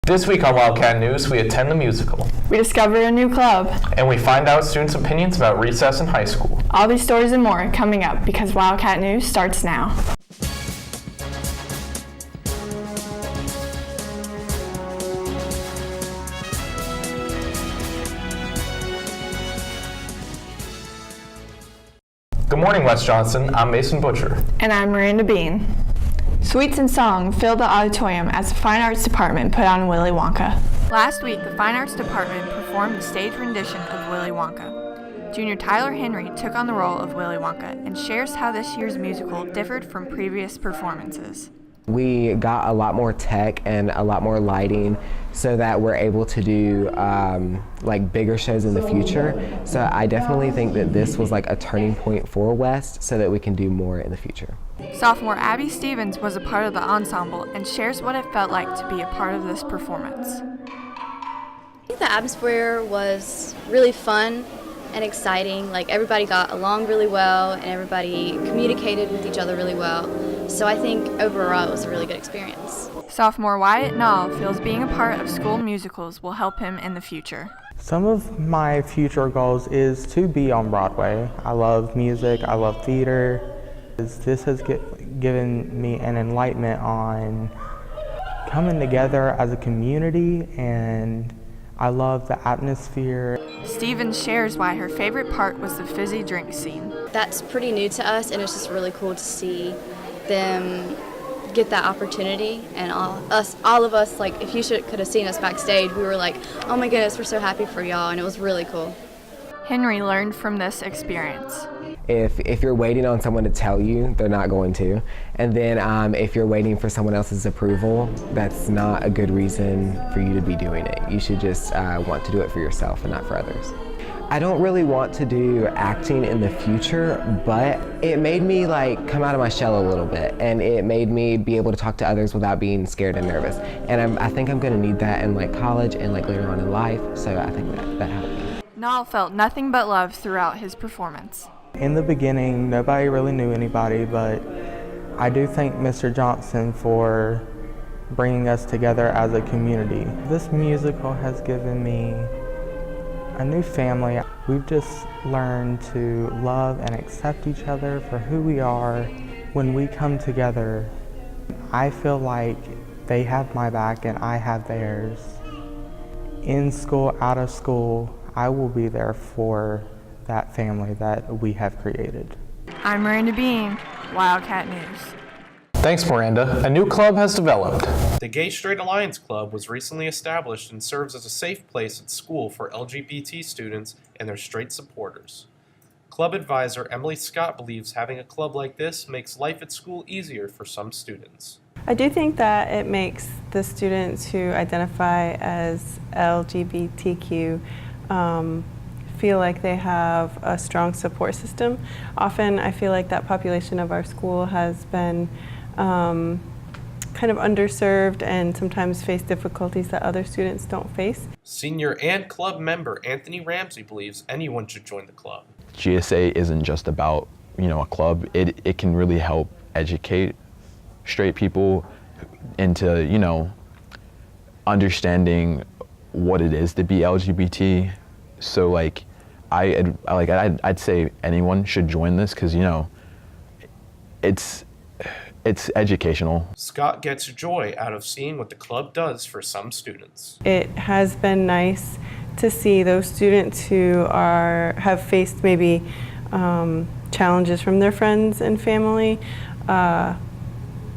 This week on Wildcat News, we attend the musical. We discover a new club. And we find out students' opinions about recess in high school. All these stories and more coming up because Wildcat News starts now. Good morning, Wes Johnson. I'm Mason Butcher. And I'm Miranda Bean. Sweets and song filled the auditorium as the Fine Arts Department put on Willy Wonka. Last week, the Fine Arts Department performed the stage rendition of Willy Wonka. Junior Tyler Henry took on the role of Willy Wonka and shares how this year's musical differed from previous performances. We got a lot more tech and a lot more lighting so that we're able to do like bigger shows in the future. So I definitely think that this was like a turning point for West so that we can do more in the future. Sophomore Abby Stevens was a part of the ensemble and shares what it felt like to be a part of this performance. I think the atmosphere was really fun and exciting. Like everybody got along really well and everybody communicated with each other really well. So I think overall it was a really good experience. Sophomore Wyatt Nall feels being a part of school musicals will help him in the future. Some of my future goals is to be on Broadway. I love music, I love theater. This has given me an enlightenment on coming together as a community, and I love the atmosphere. Stevens shares why her favorite part was the fizzy drink scene. That's pretty new to us, and it's just really cool to see them get that opportunity. And all of us, like if you could have seen us backstage, we were like, oh my goodness, we're so happy for y'all, and it was really cool. Henry learned from this experience. If you're waiting on someone to tell you, they're not going to. And then if you're waiting for someone else's approval, that's not a good reason for you to be doing it. You should just want to do it for yourself and not for others. I don't really want to do acting in the future, but it made me like come out of my shell a little bit, and it made me be able to talk to others without being scared and nervous. And I think I'm going to need that in like college and like later on in life, so I think that helped me. Nall felt nothing but love throughout his performance. In the beginning, nobody really knew anybody, but I do thank Mr. Johnson for bringing us together as a community. This musical has given me a new family. We've just learned to love and accept each other for who we are. When we come together, I feel like they have my back and I have theirs. In school, out of school, I will be there for that family that we have created. I'm Miranda Bean, Wildcat News. Thanks, Miranda. A new club has developed. The Gay Straight Alliance Club was recently established and serves as a safe place at school for LGBT students and their straight supporters. Club advisor Emily Scott believes having a club like this makes life at school easier for some students. I do think that it makes the students who identify as LGBTQ feel like they have a strong support system. Often I feel like that population of our school has been kind of underserved and sometimes face difficulties that other students don't face. Senior and club member Anthony Ramsey believes anyone should join the club. GSA isn't just about, a club. It can really help educate straight people into, understanding what it is to be LGBT. So like, I'd say anyone should join this because, it's educational. Scott gets joy out of seeing what the club does for some students. It has been nice to see those students who have faced maybe challenges from their friends and family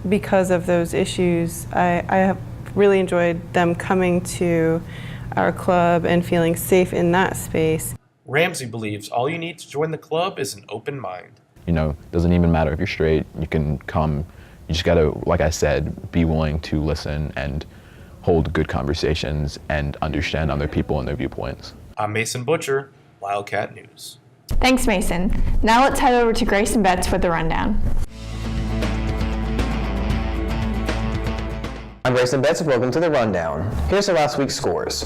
because of those issues. I have really enjoyed them coming to our club and feeling safe in that space. Ramsey believes all you need to join the club is an open mind. Doesn't even matter if you're straight, you can come. You just gotta, like I said, be willing to listen and hold good conversations and understand other people and their viewpoints. I'm Mason Butcher, Wildcat News. Thanks, Mason. Now let's head over to Grace and Betts with the rundown. I'm Grayson Betts, and welcome to the Rundown. Here's the last week's scores.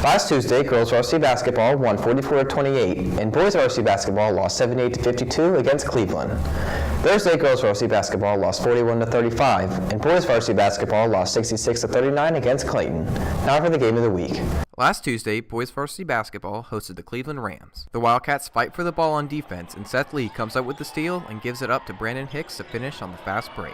Last Tuesday, girls varsity basketball won 44-28, and boys varsity basketball lost 78-52 against Cleveland. Thursday, girls varsity basketball lost 41-35, and boys varsity basketball lost 66-39 against Clayton. Now for the game of the week. Last Tuesday, boys varsity basketball hosted the Cleveland Rams. The Wildcats fight for the ball on defense, and Seth Lee comes up with the steal and gives it up to Brandon Hicks to finish on the fast break.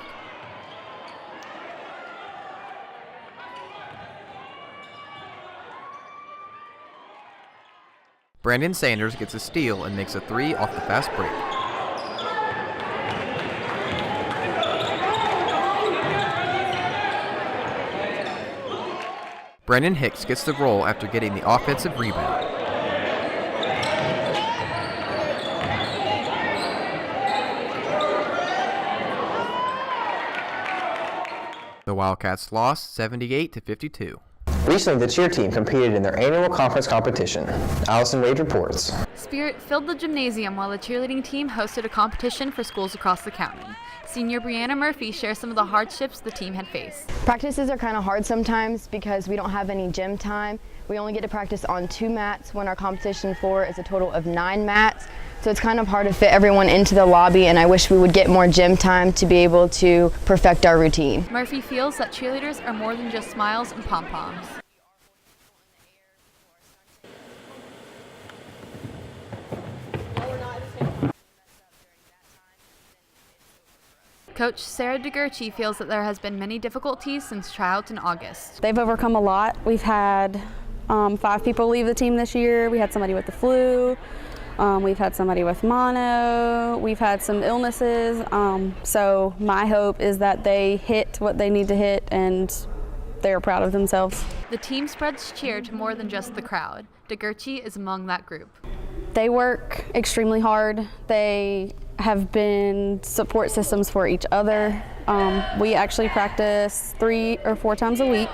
Brandon Sanders gets a steal and makes a three off the fast break. Brandon Hicks gets the roll after getting the offensive rebound. The Wildcats lost 78-52. Recently, the cheer team competed in their annual conference competition. Allison Wade reports. Spirit filled the gymnasium while the cheerleading team hosted a competition for schools across the county. Senior Brianna Murphy shares some of the hardships the team had faced. Practices are kind of hard sometimes because we don't have any gym time. We only get to practice on 2 mats when our competition floor is a total of 9 mats. So it's kind of hard to fit everyone into the lobby, and I wish we would get more gym time to be able to perfect our routine. Murphy feels that cheerleaders are more than just smiles and pom-poms. Coach Sarah DeGurchi feels that there has been many difficulties since tryouts in August. They've overcome a lot. We've had 5 people leave the team this year. We had somebody with the flu. We've had somebody with mono. We've had some illnesses. So my hope is that they hit what they need to hit and they're proud of themselves. The team spreads cheer to more than just the crowd. DeGurchi is among that group. They work extremely hard. They have been support systems for each other. We actually practice 3 or 4 times a week.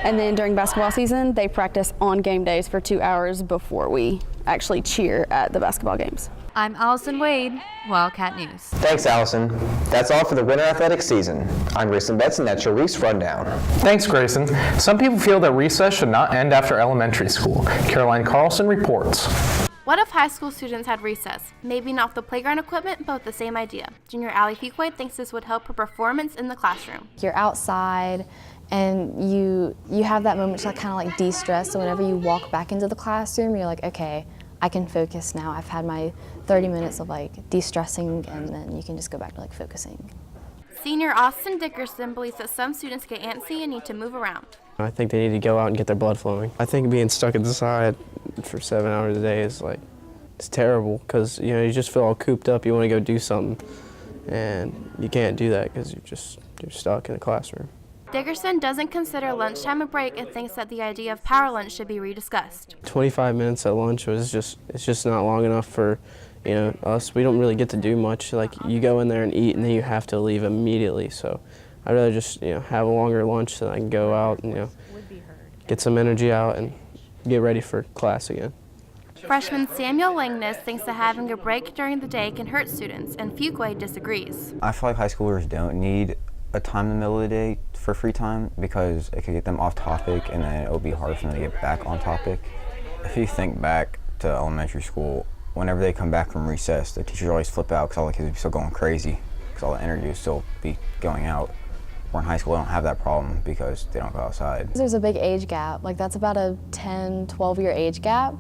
And then during basketball season, they practice on game days for 2 hours before we actually cheer at the basketball games. I'm Allison Wade, Wildcat News. Thanks, Allison. That's all for the winter athletics season. I'm Grayson Betson. That's your week's rundown. Thanks, Grayson. Some people feel that recess should not end after elementary school. Caroline Carlson reports. What if high school students had recess? Maybe not with the playground equipment, but with the same idea. Junior Allie Fuquay thinks this would help her performance in the classroom. You're outside and you have that moment to kind of like de-stress, so whenever you walk back into the classroom, you're like, okay, I can focus now. I've had my 30 minutes of like de-stressing, and then you can just go back to like focusing. Senior Austin Dickerson believes that some students get antsy and need to move around. I think they need to go out and get their blood flowing. I think being stuck inside for 7 hours a day is like, it's terrible because you just feel all cooped up. You want to go do something, and you can't do that because you're stuck in the classroom. Dickerson doesn't consider lunchtime a break and thinks that the idea of power lunch should be rediscussed. 25 minutes at lunch it's just not long enough for us. We don't really get to do much. Like, you go in there and eat, and then you have to leave immediately. So I'd rather just have a longer lunch so I can go out and get some energy out and get ready for class again. Freshman Samuel Langness thinks that having a break during the day can hurt students, and Fuquay disagrees. I feel like high schoolers don't need a time in the middle of the day for free time because it could get them off topic, and then it'll be hard for them to get back on topic. If you think back to elementary school, whenever they come back from recess, the teachers always flip out because all the kids would be still going crazy because all the energy would still be going out. Where in high school, they don't have that problem because they don't go outside. There's a big age gap. Like, that's about a 10, 12-year age gap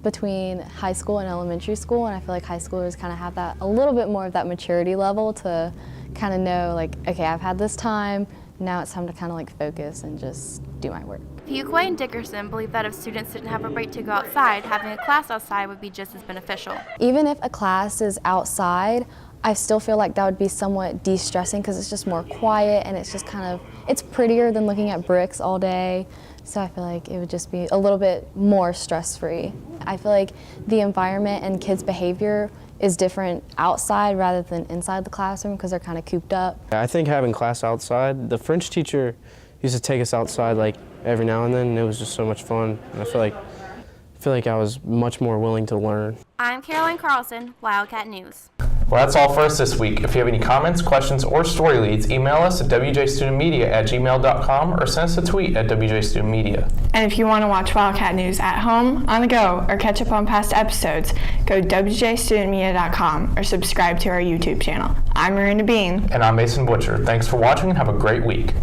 between high school and elementary school, and I feel like high schoolers kind of have that, a little bit more of that maturity level to kind of know, like, okay, I've had this time, now it's time to kind of like focus and just do my work. Fuquay and Dickerson believe that if students didn't have a break to go outside, having a class outside would be just as beneficial. Even if a class is outside, I still feel like that would be somewhat de-stressing because it's just more quiet and it's just kind of, it's prettier than looking at bricks all day. So I feel like it would just be a little bit more stress-free. I feel like the environment and kids' behavior is different outside rather than inside the classroom because they're kind of cooped up. I think having class outside, the French teacher used to take us outside like every now and then, and it was just so much fun. And I feel like I was much more willing to learn. I'm Caroline Carlson, Wildcat News. Well, that's all for us this week. If you have any comments, questions, or story leads, email us at wjstudentmedia@gmail.com or send us a tweet at wjstudentmedia. And if you want to watch Wildcat News at home, on the go, or catch up on past episodes, go to wjstudentmedia.com or subscribe to our YouTube channel. I'm Miranda Bean. And I'm Mason Butcher. Thanks for watching and have a great week.